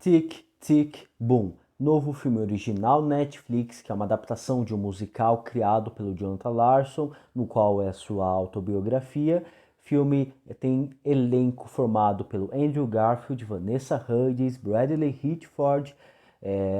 Tic Tic Boom, novo filme original Netflix, que é uma adaptação de um musical criado pelo Jonathan Larson, no qual é sua autobiografia. Filme tem elenco formado pelo Andrew Garfield, Vanessa Hudgens, Bradley Whitford,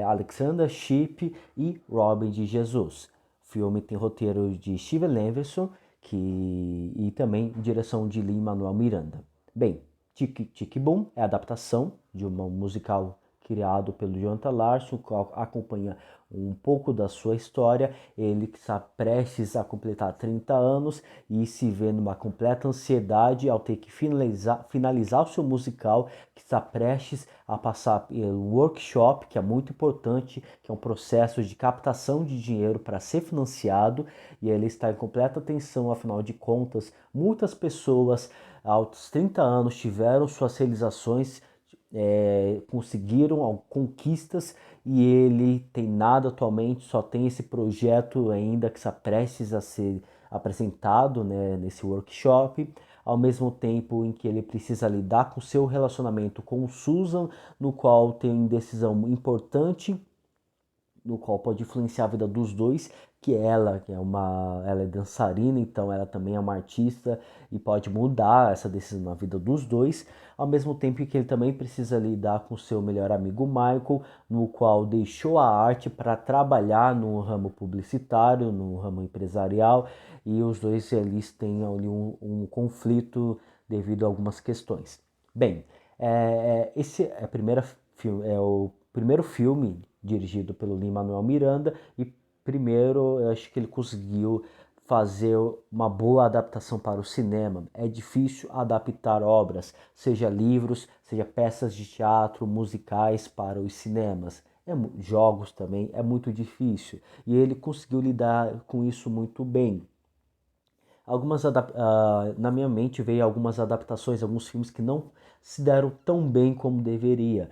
Alexandra Shipp e Robin de Jesus. O filme tem roteiro de Steven Levenson e também direção de Lin-Manuel Miranda. Bem, Tic Tic Boom é a adaptação de um musical criado pelo Jonathan Larson, que acompanha um pouco da sua história. Ele que está prestes a completar 30 anos e se vê numa completa ansiedade ao ter que finalizar o seu musical, que está prestes a passar pelo workshop, que é muito importante, que é um processo de captação de dinheiro para ser financiado, e ele está em completa tensão. Afinal de contas, muitas pessoas aos 30 anos tiveram suas realizações, conseguiram conquistas, e ele tem nada atualmente, só tem esse projeto ainda que está prestes a ser apresentado, né, nesse workshop, ao mesmo tempo em que ele precisa lidar com seu relacionamento com Susan, no qual tem decisão importante, no qual pode influenciar a vida dos dois, ela é dançarina, então ela também é uma artista e pode mudar essa decisão na vida dos dois, ao mesmo tempo que ele também precisa lidar com seu melhor amigo Michael, no qual deixou a arte para trabalhar no ramo publicitário, no ramo empresarial, e os dois eles têm ali um conflito devido a algumas questões. Bem, esse é, é o primeiro filme dirigido pelo Lin-Manuel Miranda, e primeiro eu acho que ele conseguiu fazer uma boa adaptação para o cinema. É difícil adaptar obras, seja livros, seja peças de teatro, musicais para os cinemas. Jogos também é muito difícil, e ele conseguiu lidar com isso muito bem. Na minha mente veio algumas adaptações, alguns filmes que não se deram tão bem como deveria.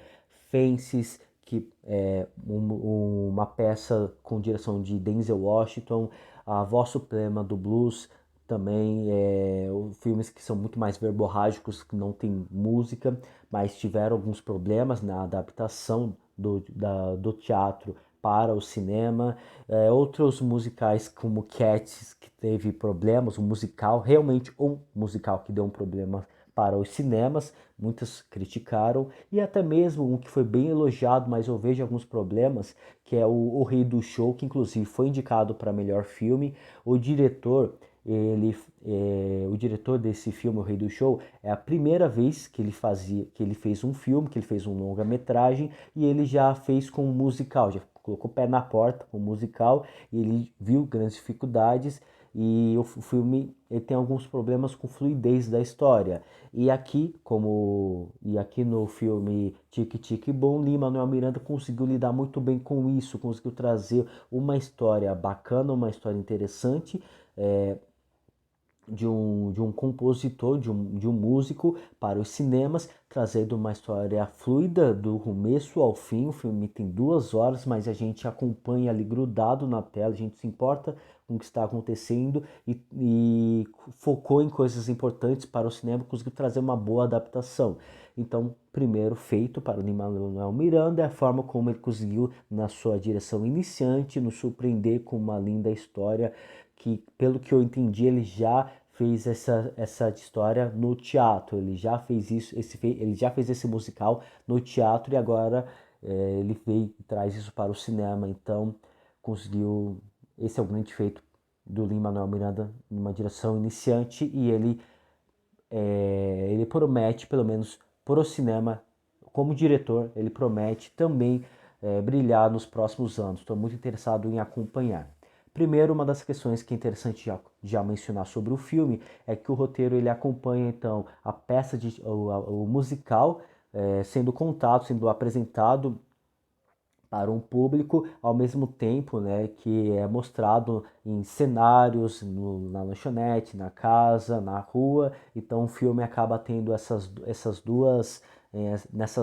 Fences, que é uma peça com direção de Denzel Washington, A Voz Suprema do Blues, também filmes que são muito mais verborrágicos, que não tem música, mas tiveram alguns problemas na adaptação do teatro para o cinema. Outros musicais como Cats, que teve problemas, realmente um musical que deu um problema para os cinemas, muitos criticaram, e até mesmo um que foi bem elogiado, mas eu vejo alguns problemas, que é o Rei do Show, que inclusive foi indicado para melhor filme. O diretor, o diretor desse filme, O Rei do Show, é a primeira vez que ele fez um filme, que ele fez um longa-metragem, e ele já fez com um musical, já colocou o pé na porta com o musical, e ele viu grandes dificuldades, e o filme ele tem alguns problemas com fluidez da história. E aqui no filme Tic Tic Boom, Lin-Manuel Miranda conseguiu lidar muito bem com isso, conseguiu trazer uma história bacana, uma história interessante, de um compositor, de um músico para os cinemas, trazendo uma história fluida do começo ao fim. O filme tem 2 horas, mas a gente acompanha ali grudado na tela, a gente se importa com o que está acontecendo, e focou em coisas importantes para o cinema, conseguiu trazer uma boa adaptação. Então, primeiro feito para o Lin-Manuel Miranda é a forma como ele conseguiu, na sua direção iniciante, nos surpreender com uma linda história que, pelo que eu entendi, ele já fez essa história no teatro. Ele já fez isso, ele já fez esse musical no teatro, e agora ele veio e traz isso para o cinema. Então, conseguiu. Esse é o grande feito do Lin-Manuel Miranda numa direção iniciante, e ele promete, pelo menos para o cinema, como diretor, ele promete também brilhar nos próximos anos. Estou muito interessado em acompanhar. Primeiro, uma das questões que é interessante já mencionar sobre o filme é que o roteiro ele acompanha então a peça o musical, sendo contado, sendo apresentado para um público, ao mesmo tempo, né, que é mostrado em cenários, na lanchonete, na casa, na rua. Então o filme acaba tendo nessas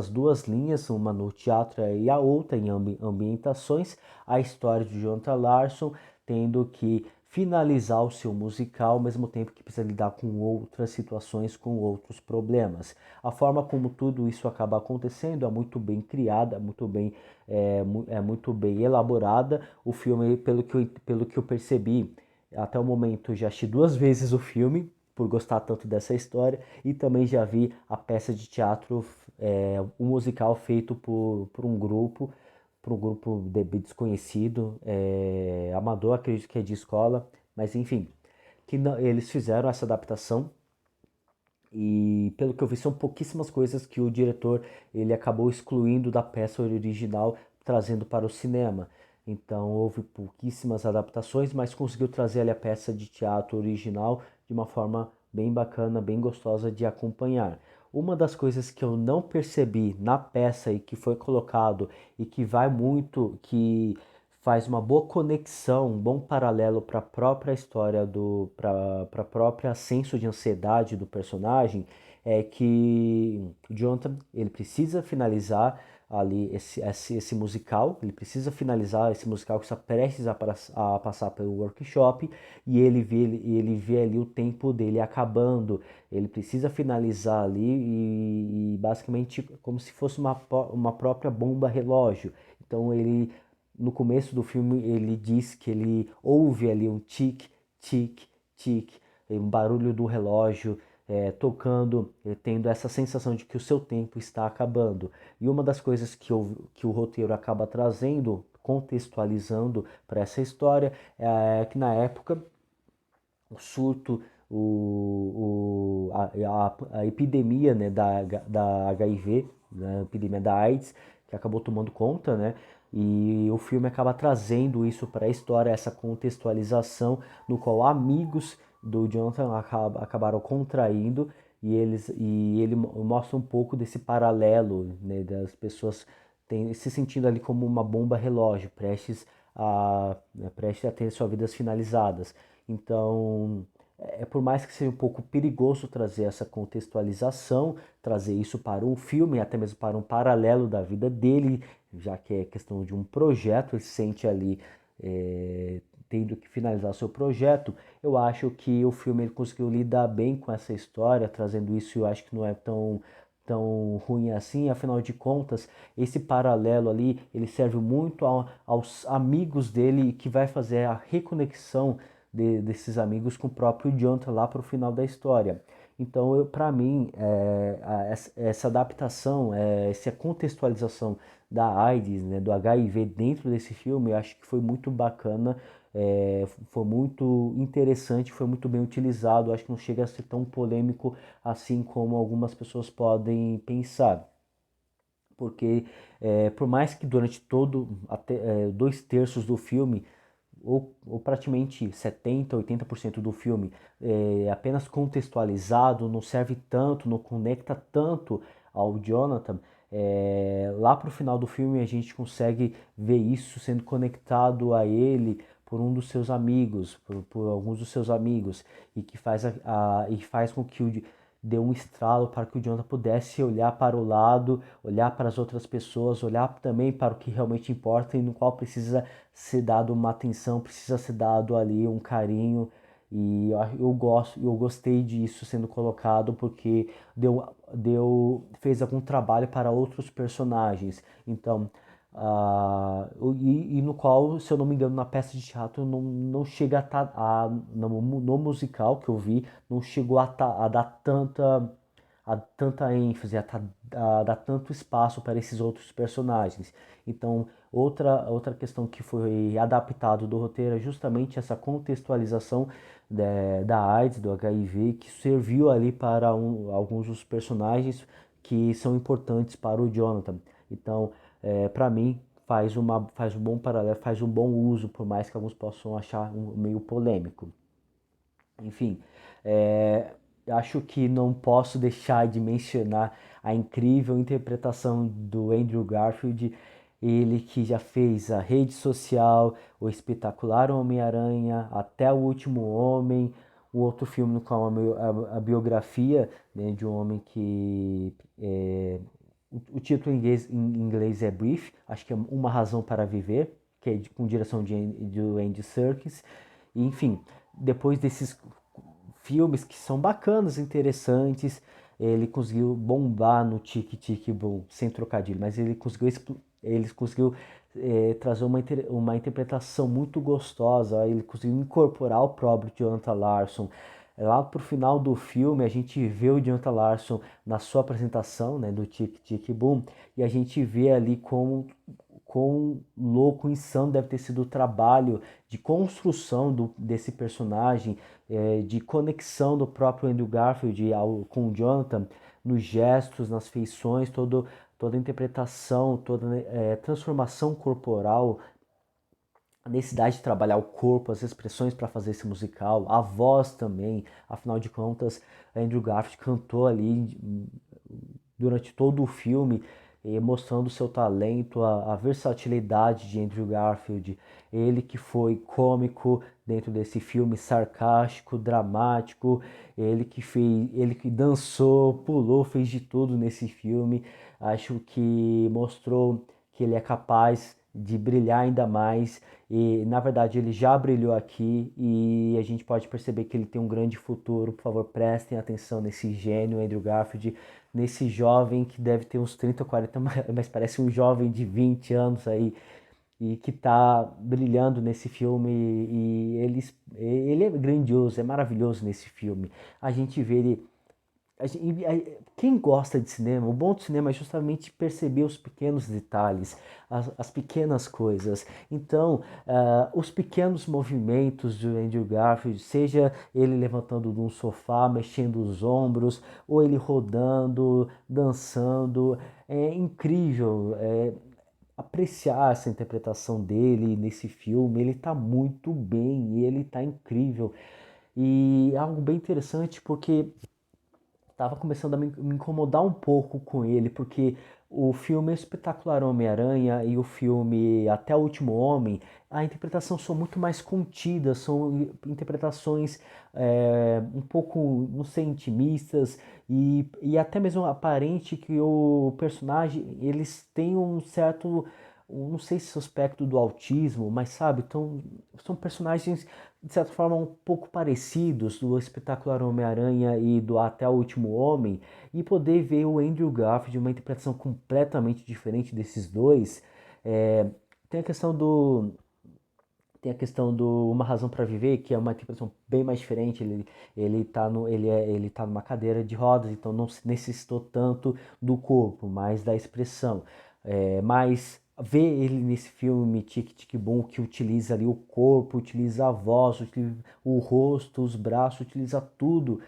duas linhas, uma no teatro e a outra em ambientações, a história de Jonathan Larson tendo que finalizar o seu musical, ao mesmo tempo que precisa lidar com outras situações, com outros problemas. A forma como tudo isso acaba acontecendo é muito bem criada, é muito bem elaborada. O filme, pelo que eu percebi, até o momento eu já assisti duas vezes o filme, por gostar tanto dessa história, e também já vi a peça de teatro, um musical feito por um grupo desconhecido, amador, acredito que é de escola, mas enfim, eles fizeram essa adaptação e pelo que eu vi são pouquíssimas coisas que o diretor ele acabou excluindo da peça original, trazendo para o cinema. Então houve pouquíssimas adaptações, mas conseguiu trazer ali a peça de teatro original de uma forma bem bacana, bem gostosa de acompanhar. Uma das coisas que eu não percebi na peça e que foi colocado e que vai muito, que faz uma boa conexão, um bom paralelo para a própria história para a própria senso de ansiedade do personagem, é que o Jonathan ele precisa finalizar ali esse musical, ele precisa finalizar esse musical que está prestes a passar pelo workshop e ele vê ali o tempo dele acabando, ele precisa finalizar ali e basicamente como se fosse uma própria bomba relógio. Então ele no começo do filme ele diz que ele ouve ali um tic, tic, tic, um barulho do relógio tocando, tendo essa sensação de que o seu tempo está acabando. E uma das coisas que o roteiro acaba trazendo, contextualizando para essa história, é que na época o surto, a epidemia né, da HIV, né, a epidemia da AIDS, que acabou tomando conta, né? E o filme acaba trazendo isso para a história, essa contextualização, no qual amigos do Jonathan acabaram contraindo e ele mostra um pouco desse paralelo, né, das pessoas se sentindo ali como uma bomba relógio, prestes a ter suas vidas finalizadas. Então, por mais que seja um pouco perigoso trazer essa contextualização, trazer isso para um filme, até mesmo para um paralelo da vida dele, já que é questão de um projeto, ele se sente ali tendo que finalizar seu projeto, eu acho que o filme ele conseguiu lidar bem com essa história, trazendo isso, eu acho que não é tão ruim assim, afinal de contas, esse paralelo ali, ele serve muito aos amigos dele, que vai fazer a reconexão desses amigos com o próprio Jonathan lá para o final da história. Então, para mim, essa adaptação, essa contextualização da AIDS, né, do HIV dentro desse filme, eu acho que foi muito bacana, foi muito interessante, foi muito bem utilizado. Eu acho que não chega a ser tão polêmico assim como algumas pessoas podem pensar. Porque, por mais que durante até dois terços do filme ou praticamente 70, 80% do filme é apenas contextualizado, não serve tanto, não conecta tanto ao Jonathan. Lá pro final do filme a gente consegue ver isso sendo conectado a ele por um dos seus amigos, por alguns dos seus amigos, e que e faz com que dê um estralo para que o Jonathan pudesse olhar para o lado, olhar para as outras pessoas, olhar também para o que realmente importa e no qual precisa ser dado uma atenção, precisa ser dado ali um carinho. E eu gostei disso sendo colocado porque fez algum trabalho para outros personagens. Então, no qual, se eu não me engano, na peça de teatro não chega no musical que eu vi, não chegou a dar tanta ênfase, a dar tanto espaço para esses outros personagens. Então, outra questão que foi adaptado do roteiro é justamente essa contextualização da AIDS, do HIV, que serviu ali para alguns dos personagens que são importantes para o Jonathan. Então, para mim, faz um bom paralelo, faz um bom uso, por mais que alguns possam achar meio polêmico. Enfim, acho que não posso deixar de mencionar a incrível interpretação do Andrew Garfield, ele que já fez a Rede Social, o Espetacular Homem-Aranha, Até o Último Homem, o outro filme no qual a biografia, né, de um homem que o título em inglês é Brief, acho que é Uma Razão para Viver, que é com direção do Andy Serkis. Enfim, depois desses filmes que são bacanas, interessantes, ele conseguiu bombar no Tic Tic Boom, sem trocadilho, mas ele conseguiu trazer uma interpretação muito gostosa, ele conseguiu incorporar o próprio Jonathan Larson. Lá pro final do filme, a gente vê o Jonathan Larson na sua apresentação, né, do Tic Tic Boom, e a gente vê ali como quão louco, insano deve ter sido o trabalho de construção desse personagem, de conexão do próprio Andrew Garfield com o Jonathan, nos gestos, nas feições, toda a interpretação, toda transformação corporal, a necessidade de trabalhar o corpo, as expressões para fazer esse musical, a voz também. Afinal de contas, Andrew Garfield cantou ali durante todo o filme, mostrando o seu talento, a versatilidade de Andrew Garfield. Ele que foi cômico dentro desse filme, sarcástico, dramático, ele que dançou, pulou, fez de tudo nesse filme. Acho que mostrou que ele é capaz de brilhar ainda mais e na verdade ele já brilhou aqui e a gente pode perceber que ele tem um grande futuro. Por favor, prestem atenção nesse gênio Andrew Garfield, nesse jovem que deve ter uns 30 ou 40, mas parece um jovem de 20 anos aí e que está brilhando nesse filme e ele é grandioso, é maravilhoso nesse filme. A gente vê ele quem gosta de cinema, o bom do cinema é justamente perceber os pequenos detalhes, as pequenas coisas. Então, os pequenos movimentos do Andrew Garfield, seja ele levantando de um sofá, mexendo os ombros, ou ele rodando, dançando, é incrível. Apreciar essa interpretação dele nesse filme, ele está muito bem e ele está incrível. E é algo bem interessante porque tava começando a me incomodar um pouco com ele, porque o filme Espetacular Homem-Aranha e o filme Até o Último Homem, a interpretação são muito mais contidas, são interpretações um pouco, não sei, intimistas e até mesmo aparente que o personagem, eles têm um certo, não sei se é o aspecto do autismo, mas sabe, são personagens de certa forma um pouco parecidos do Espetacular Homem-Aranha e do Até o Último Homem, e poder ver o Andrew Garfield uma interpretação completamente diferente desses dois. É, tem a questão do tem a questão do Uma Razão para Viver, que é uma interpretação bem mais diferente. Ele tá numa cadeira de rodas, então não se necessitou tanto do corpo, mas da expressão. Mas ver ele nesse filme Tic Tic Boom, que utiliza ali o corpo, utiliza a voz, utiliza o rosto, os braços, utiliza tudo,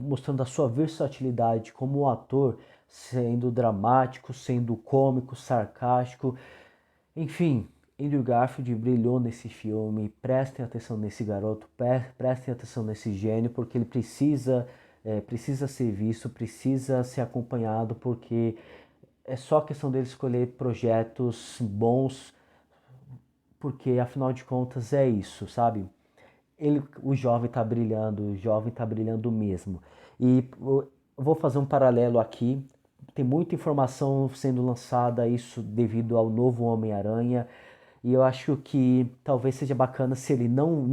mostrando a sua versatilidade como ator, sendo dramático, sendo cômico, sarcástico, enfim. Andrew Garfield brilhou nesse filme. Prestem atenção nesse garoto, prestem atenção nesse gênio, porque ele precisa ser visto, precisa ser acompanhado, porque é só questão dele escolher projetos bons, porque afinal de contas é isso, sabe? O jovem tá brilhando, o jovem tá brilhando mesmo. E eu vou fazer um paralelo aqui. Tem muita informação sendo lançada, isso devido ao novo Homem-Aranha. E eu acho que talvez seja bacana se ele não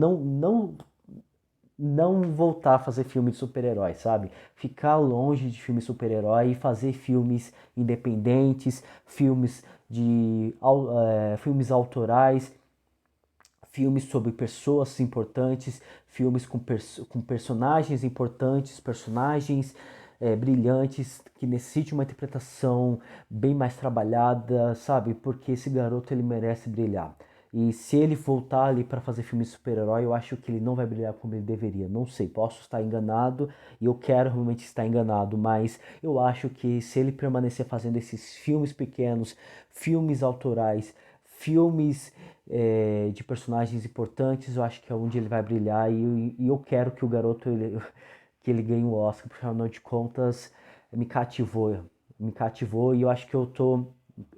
voltar a fazer filme de super-herói, sabe? Ficar longe de filme de super-herói e fazer filmes independentes, filmes autorais, filmes sobre pessoas importantes, filmes com personagens importantes, personagens brilhantes, que necessitem uma interpretação bem mais trabalhada, sabe? Porque esse garoto ele merece brilhar. E se ele voltar ali para fazer filme de super-herói, eu acho que ele não vai brilhar como ele deveria. Não sei, posso estar enganado e eu quero realmente estar enganado, mas eu acho que se ele permanecer fazendo esses filmes pequenos, filmes autorais, filmes de personagens importantes, eu acho que é onde ele vai brilhar e eu quero que o garoto que ele ganhe o Oscar, porque afinal de contas me cativou, me cativou e eu acho que eu tô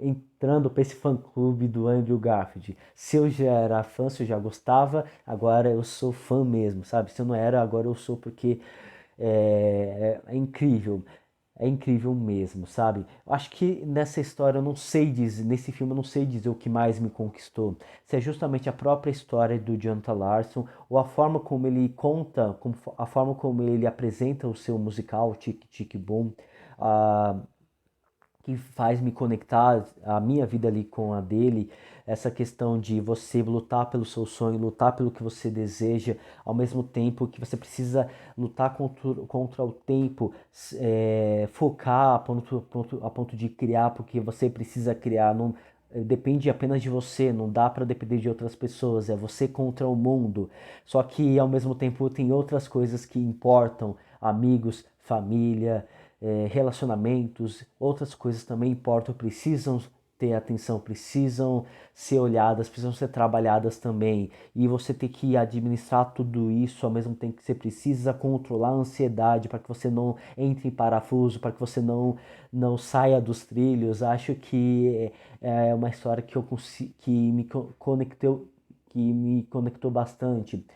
entrando para esse fã-clube do Andrew Garfield. Se eu já era fã, se eu já gostava, agora eu sou fã mesmo, sabe? Se eu não era, agora eu sou porque é incrível. é incrível mesmo, sabe? Eu acho que nessa história eu não sei dizer, nesse filme eu não sei dizer o que mais me conquistou. Se é justamente a própria história do Jonathan Larson ou a forma como ele conta, a forma como ele apresenta o seu musical, Tic Tic Boom, ah, que faz me conectar a minha vida ali com a dele, essa questão de você lutar pelo seu sonho, lutar pelo que você deseja, ao mesmo tempo que você precisa lutar contra o tempo, focar a ponto de criar, porque você precisa criar, não, depende apenas de você, não dá para depender de outras pessoas, é você contra o mundo. Só que ao mesmo tempo tem outras coisas que importam, amigos, família, relacionamentos, outras coisas também importam, precisam ter atenção, precisam ser olhadas, precisam ser trabalhadas também. E você tem que administrar tudo isso ao mesmo tempo que você precisa controlar a ansiedade para que você não entre em parafuso, para que você não saia dos trilhos. Acho que é uma história que que me conectou bastante.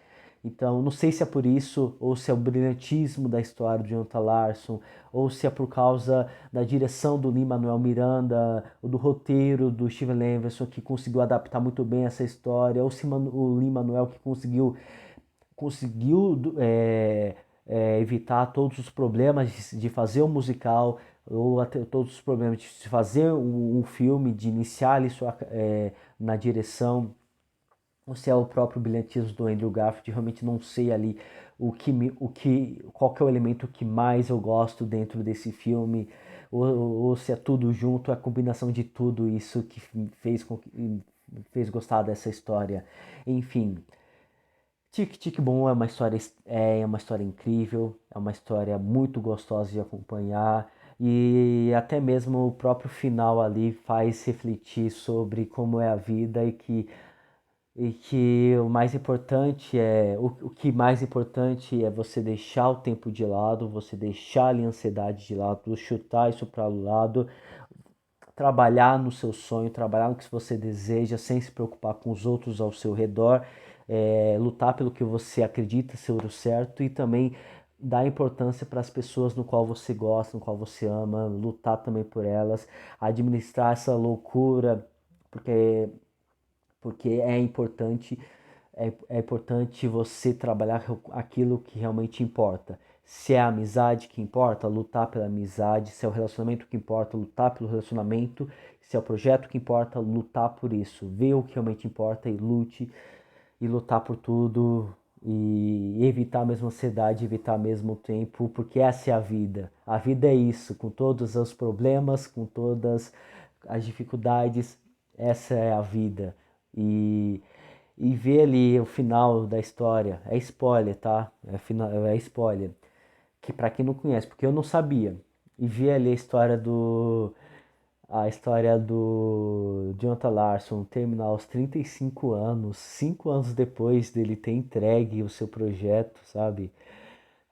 Então, não sei se é por isso, ou se é o brilhantismo da história do Jonathan Larson, ou se é por causa da direção do Lin-Manuel Miranda, ou do roteiro do Steven Levenson, que conseguiu adaptar muito bem essa história, ou se o Lin-Manuel que conseguiu evitar todos os problemas de fazer um musical, ou até todos os problemas de fazer um filme, de iniciar ali na direção, ou se é o próprio brilhantismo do Andrew Garfield, realmente não sei ali qual que é o elemento que mais eu gosto dentro desse filme, ou se é tudo junto, a combinação de tudo isso que fez gostar dessa história. Enfim, Tic Tic Boom é uma história incrível, é uma história muito gostosa de acompanhar e até mesmo o próprio final ali faz refletir sobre como é a vida e que o que mais importante é você deixar o tempo de lado, você deixar ali a ansiedade de lado, chutar isso para o lado, trabalhar no seu sonho, trabalhar no que você deseja, sem se preocupar com os outros ao seu redor, lutar pelo que você acredita ser o certo e também dar importância para as pessoas no qual você gosta, no qual você ama, lutar também por elas, administrar essa loucura, porque é importante você trabalhar aquilo que realmente importa. Se é a amizade que importa, lutar pela amizade. Se é o relacionamento que importa, lutar pelo relacionamento. Se é o projeto que importa, lutar por isso. Ver o que realmente importa e lute e lutar por tudo e evitar mesmo a ansiedade, evitar mesmo o tempo, porque essa é a vida. A vida é isso, com todos os problemas, com todas as dificuldades, essa é a vida. E, e ver ali o final da história, é spoiler, tá? É spoiler. Que para quem não conhece, porque eu não sabia. E ver ali a história do Jonathan Larson terminar aos 35 anos, 5 anos depois dele ter entregue o seu projeto, sabe?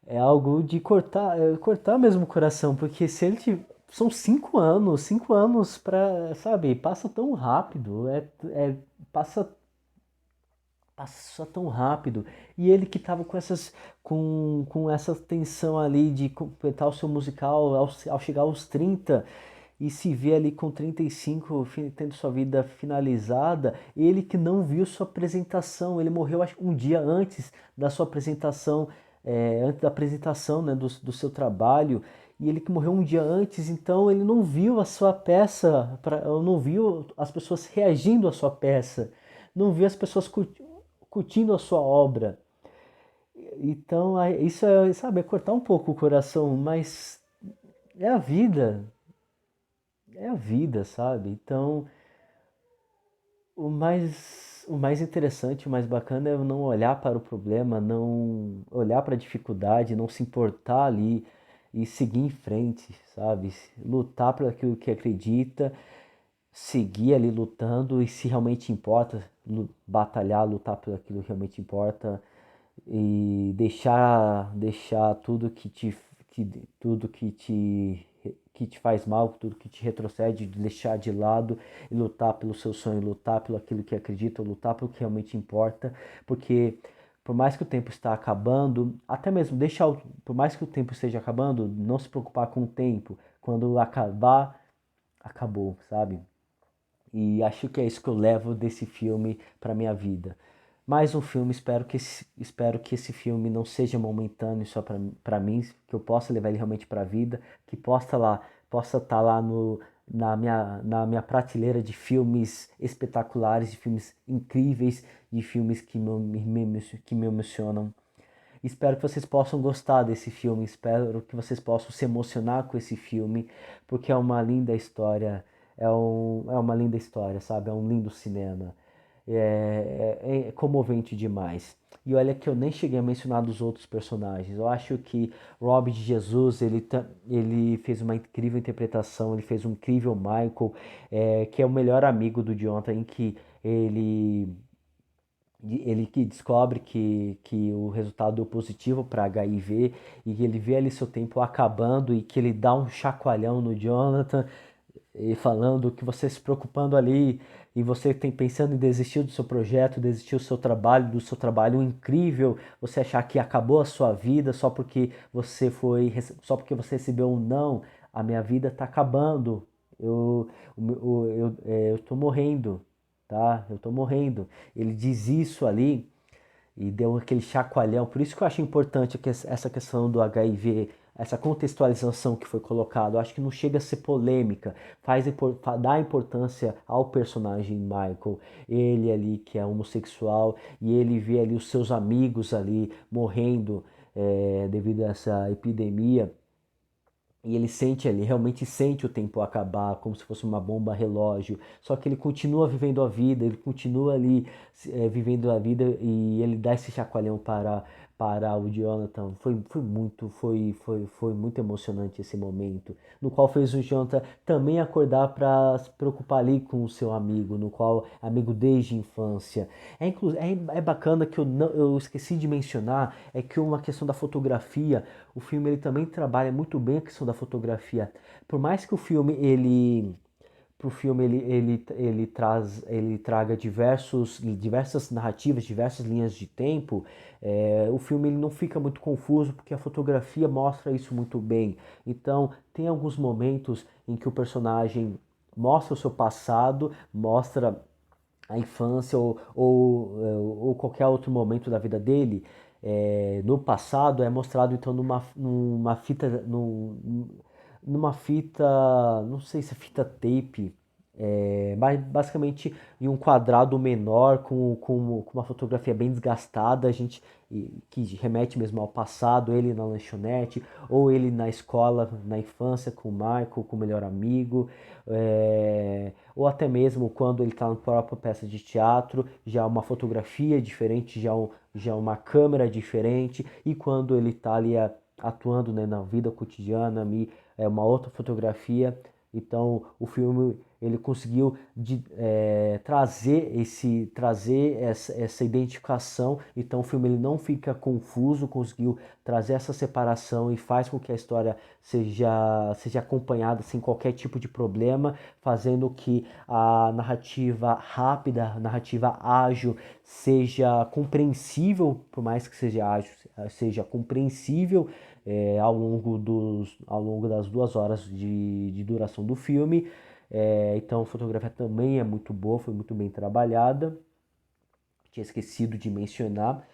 É algo de cortar mesmo o coração, porque se ele são 5 anos pra, sabe, passa tão rápido, passa passa tão rápido. E ele que tava com essa tensão ali de completar o seu musical ao chegar aos 30 e se vê ali com 35 tendo sua vida finalizada, ele que não viu sua apresentação, ele morreu acho, um dia antes da sua apresentação, antes da apresentação, né, do seu trabalho, e ele que morreu um dia antes, então ele não viu a sua peça, não viu as pessoas reagindo à sua peça, não viu as pessoas curtindo a sua obra. Então, isso é, sabe, é cortar um pouco o coração, mas é a vida, é a vida, sabe? Então, o mais interessante, o mais bacana é não olhar para o problema, não olhar para a dificuldade, não se importar ali e seguir em frente, sabe? Lutar por aquilo que acredita, seguir ali lutando e se realmente importa, batalhar, lutar por aquilo que realmente importa e deixar que, tudo que te faz mal, tudo que te retrocede, deixar de lado e lutar pelo seu sonho, lutar pelo aquilo que acredita, lutar pelo que realmente importa, porque por mais que o tempo está acabando, até mesmo deixar, por mais que o tempo esteja acabando, não se preocupar com o tempo. Quando acabar, acabou, sabe? E acho que é isso que eu levo desse filme para minha vida. Mais um filme, espero que esse filme não seja momentâneo só para mim, que eu possa levar ele realmente para a vida, que possa estar lá no, na minha prateleira de filmes espetaculares, de filmes incríveis, de filmes que me emocionam. Espero que vocês possam gostar desse filme, espero que vocês possam se emocionar com esse filme, porque é uma linda história, é uma linda história, sabe? É um lindo cinema, é comovente demais. E olha que eu nem cheguei a mencionar dos outros personagens. Eu acho que Rob de Jesus, ele fez uma incrível interpretação, ele fez um incrível Michael, que é o melhor amigo do Jonathan, em que ele ele que descobre que o resultado deu positivo para HIV e que ele vê ali seu tempo acabando e que ele dá um chacoalhão no Jonathan e falando que você se preocupando ali e você tem pensando em desistir do seu projeto, desistir do seu trabalho incrível, você achar que acabou a sua vida só porque você recebeu um não, a minha vida está acabando. Eu eu tô morrendo, tá? Eu tô morrendo. Ele diz isso ali e deu aquele chacoalhão. Por isso que eu acho importante essa questão do HIV, essa contextualização que foi colocada. Eu acho que não chega a ser polêmica, dá importância ao personagem Michael, ele ali que é homossexual e ele vê ali os seus amigos ali morrendo devido a essa epidemia. E ele realmente sente o tempo acabar, como se fosse uma bomba relógio. Só que ele continua vivendo a vida, ele continua ali vivendo a vida e ele dá esse chacoalhão para o Jonathan. Foi muito emocionante esse momento, no qual fez o Jonathan também acordar para se preocupar ali com o seu amigo, no qual amigo desde a infância. É bacana que eu esqueci de mencionar, é que uma questão da fotografia, o filme ele também trabalha muito bem a questão da fotografia. Por mais que o filme ele traga diversas narrativas, diversas linhas de tempo, o filme ele não fica muito confuso porque a fotografia mostra isso muito bem. Então tem alguns momentos em que o personagem mostra o seu passado, mostra a infância ou qualquer outro momento da vida dele, no passado é mostrado então numa fita, não sei se é fita tape, mas basicamente em um quadrado menor com uma fotografia bem desgastada, que remete mesmo ao passado, ele na lanchonete, ou ele na escola, na infância, com o Michael, com o melhor amigo, ou até mesmo quando ele está na própria peça de teatro, já uma fotografia diferente, já uma câmera diferente, e quando ele está ali atuando, né, na vida cotidiana, é uma outra fotografia. Então o filme ele conseguiu trazer essa identificação. Então o filme ele não fica confuso, conseguiu trazer essa separação e faz com que a história seja acompanhada sem qualquer tipo de problema, fazendo que a narrativa rápida, a narrativa ágil seja compreensível, por mais que seja ágil, seja compreensível ao longo das 2 horas de duração do filme. Então a fotografia também é muito boa, foi muito bem trabalhada. Tinha esquecido de mencionar.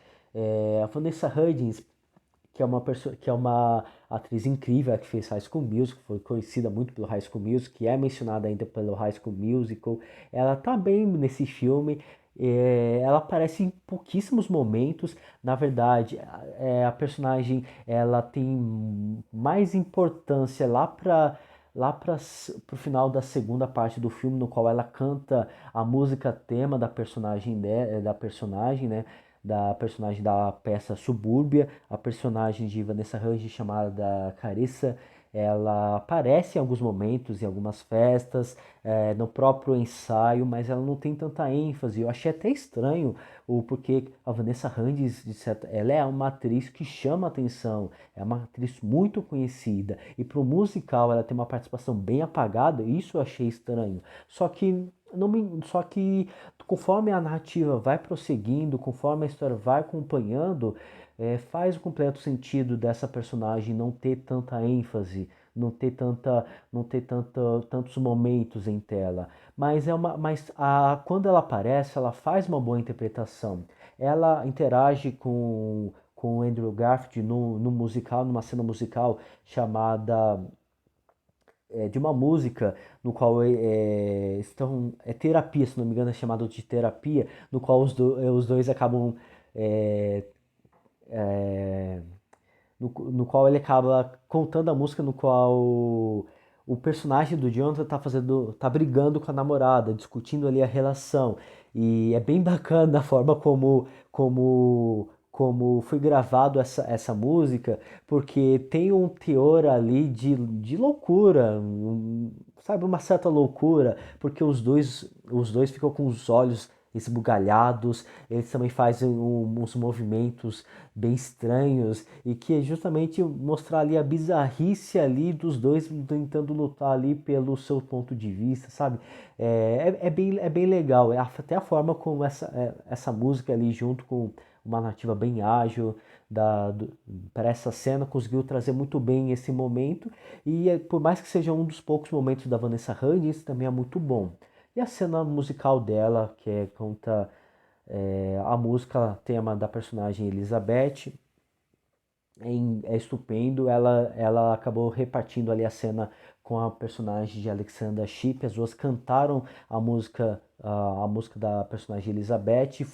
A Vanessa Hudgens, que é uma atriz incrível, que fez High School Musical, foi conhecida muito pelo High School Musical, que é mencionada ainda pelo High School Musical. Ela tá bem nesse filme. Ela aparece em pouquíssimos momentos. Na verdade, a personagem ela tem mais importância lá para o final da segunda parte do filme, no qual ela canta a música tema da personagem da peça Subúrbia, a personagem de Vanessa Hudgens chamada Carissa. Ela aparece em alguns momentos, em algumas festas, no próprio ensaio, mas ela não tem tanta ênfase. Eu achei até estranho, porque a Vanessa Hudgens, ela é uma atriz que chama atenção, é uma atriz muito conhecida, e para o musical ela tem uma participação bem apagada, isso eu achei estranho. Só que Só que conforme a narrativa vai prosseguindo, conforme a história vai acompanhando, faz o completo sentido dessa personagem não ter tanta ênfase, não ter tantos momentos em tela. Quando ela aparece, ela faz uma boa interpretação. Ela interage com o Andrew Garfield no musical, numa cena musical chamada de uma música no qual terapia, se não me engano, é chamado de terapia, no qual os dois acabam é, é, no qual ele acaba contando a música no qual o personagem do Jonathan tá brigando com a namorada, discutindo ali a relação. E é bem bacana a forma como foi gravado essa música, porque tem um teor ali de loucura, sabe, uma certa loucura, porque os dois ficam com os olhos esbugalhados, eles também fazem uns movimentos bem estranhos e que é justamente mostrar ali a bizarrice ali dos dois tentando lutar ali pelo seu ponto de vista, sabe? É bem legal, até a forma como essa música ali junto com uma narrativa bem ágil para essa cena conseguiu trazer muito bem esse momento e por mais que seja um dos poucos momentos da Vanessa Hudgens, também é muito bom. E a cena musical dela, conta a música tema da personagem Elizabeth, é estupendo. Ela acabou repartindo ali a cena com a personagem de Alexandra Shipp. As duas cantaram a música da personagem Elizabeth.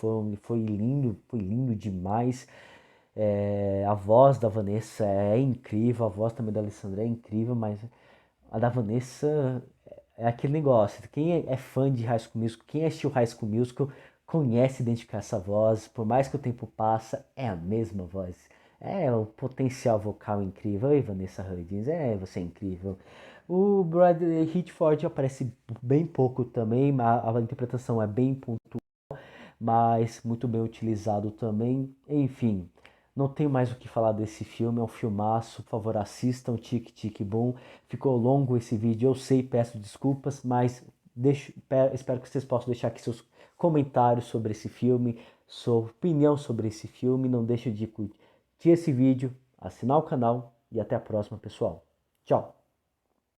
Foi lindo demais. A voz da Vanessa é incrível, a voz também da Alessandra é incrível, mas a da Vanessa é aquele negócio. Quem é fã de High School Musical, quem assistiu High School Musical, conhece identificar essa voz. Por mais que o tempo passa, é a mesma voz. É um potencial vocal incrível. Oi, Vanessa Hudgens, você é incrível. O Bradley Hitchford aparece bem pouco também, a interpretação é bem pontual, mas muito bem utilizado também. Enfim, não tenho mais o que falar desse filme, é um filmaço. Por favor, assistam Tic Tic Boom. Ficou longo esse vídeo, eu sei, peço desculpas, mas espero que vocês possam deixar aqui seus comentários sobre esse filme, sua opinião sobre esse filme. Não deixe de curtir esse vídeo, assinar o canal e até a próxima, pessoal. Tchau!